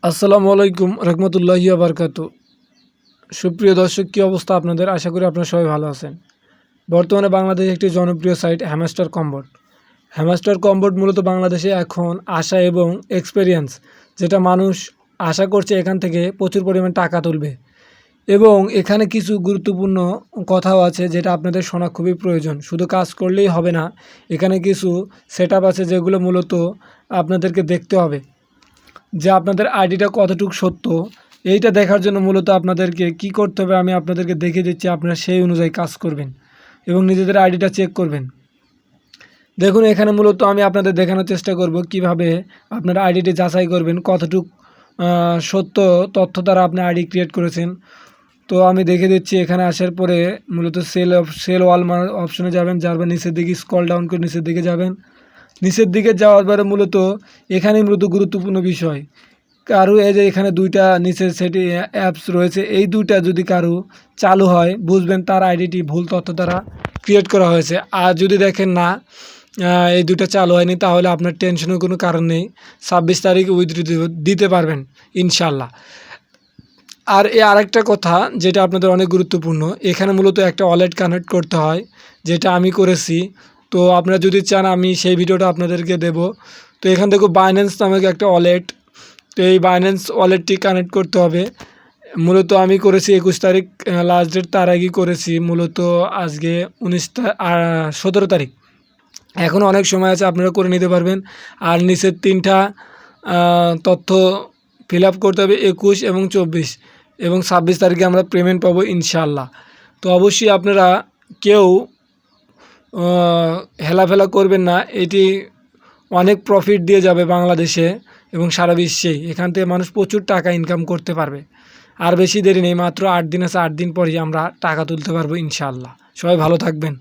আসসালামু আলাইকুম রহমতুল্লাহি বারকাতু। সুপ্রিয় দর্শক, কী অবস্থা আপনাদের? আশা করি আপনারা সবাই ভালো আছেন। বর্তমানে বাংলাদেশে একটি জনপ্রিয় সাইট হ্যামস্টার কম্বোর্ড। হ্যামস্টার কম্বোর্ড মূলত বাংলাদেশে এখন আশা এবং এক্সপেরিয়েন্স, যেটা মানুষ আশা করছে এখান থেকে প্রচুর পরিমাণ টাকা তুলবে। এবং এখানে কিছু গুরুত্বপূর্ণ কথাও আছে যেটা আপনাদের শোনা খুবই প্রয়োজন। শুধু কাজ করলেই হবে না, এখানে কিছু সেট আপ আছে যেগুলো মূলত আপনাদেরকে দেখতে হবে যে আপনাদের আইডিটা কতটুকু সত্য। এইটা দেখার জন্য মূলত আপনাদেরকে কি করতে হবে আমি আপনাদেরকে দেখিয়ে দিচ্ছি। আপনারা সেই অনুযায়ী কাজ করবেন এবং নিজেদের আইডিটা চেক করবেন। দেখুন, এখানে মূলত আমি আপনাদের দেখানোর চেষ্টা করব কিভাবে আপনারা আইডিটি যাচাই করবেন কতটুক সত্য তথ্য দ্বারা আপনি আইডি ক্রিয়েট করেছেন। তো আমি দেখে দিচ্ছি। এখানে আসার পরে মূলত সেল ওয়াল অপশনে যাবেন, যার নিচের দিকে স্ক্রল ডাউন করে নিচের দিকে যাবেন। নিচের দিকে যাওয়ার পরে মূলত এখানেই মূলত গুরুত্বপূর্ণ বিষয়, কারো এই যে এখানে দুইটা নিচের সেটি অ্যাপস রয়েছে, এই দুইটা যদি কারো চালু হয় বুঝবেন তার আইডিটি ভুল তথ্য দ্বারা ক্রিয়েট করা হয়েছে। আর যদি দেখেন না এই দুটো চালু হয়নি, তাহলে আপনার টেনশনের কোনো কারণ নেই। 26 তারিখে উইথড্র দিতে পারবেন ইনশাল্লাহ। আর আরেকটা কথা যেটা আপনাদের অনেক গুরুত্বপূর্ণ, এখানে মূলত একটা ওয়ালেট কানেক্ট করতে হয়, যেটা আমি করেছি। তো আপনারা যদি চান আমি সেই ভিডিওটা আপনাদেরকে দেব। তো এখান থেকে বাইন্যান্স নামক একটা ওয়ালেট, তো এই বাইন্যান্স ওয়ালেটটি কানেক্ট করতে হবে। মূলত আমি করেছি 21 তারিখ লাস্ট ডেট, তার আগেই করেছি। মূলত আজকে 17 তারিখ, এখনও অনেক সময় আছে, আপনারা করে নিতে পারবেন। আর নিচের তিনটা তথ্য ফিল আপ করতে হবে, 21 এবং 24 এবং 26 তারিখে আমরা পেমেন্ট পাবো ইনশাল্লাহ। তো অবশ্যই আপনারা কেউ হেলাফেলা করবেন না। এটি অনেক প্রফিট দিয়ে যাবে বাংলাদেশে এবং সারা বিশ্বেই। এখান থেকে মানুষ প্রচুর টাকা ইনকাম করতে পারবে। আর বেশি দেরি নেই, মাত্র 8 দিন আছে, 8 দিন পরেই আমরা টাকা তুলতে পারবো ইনশাআল্লাহ। সবাই ভালো থাকবেন।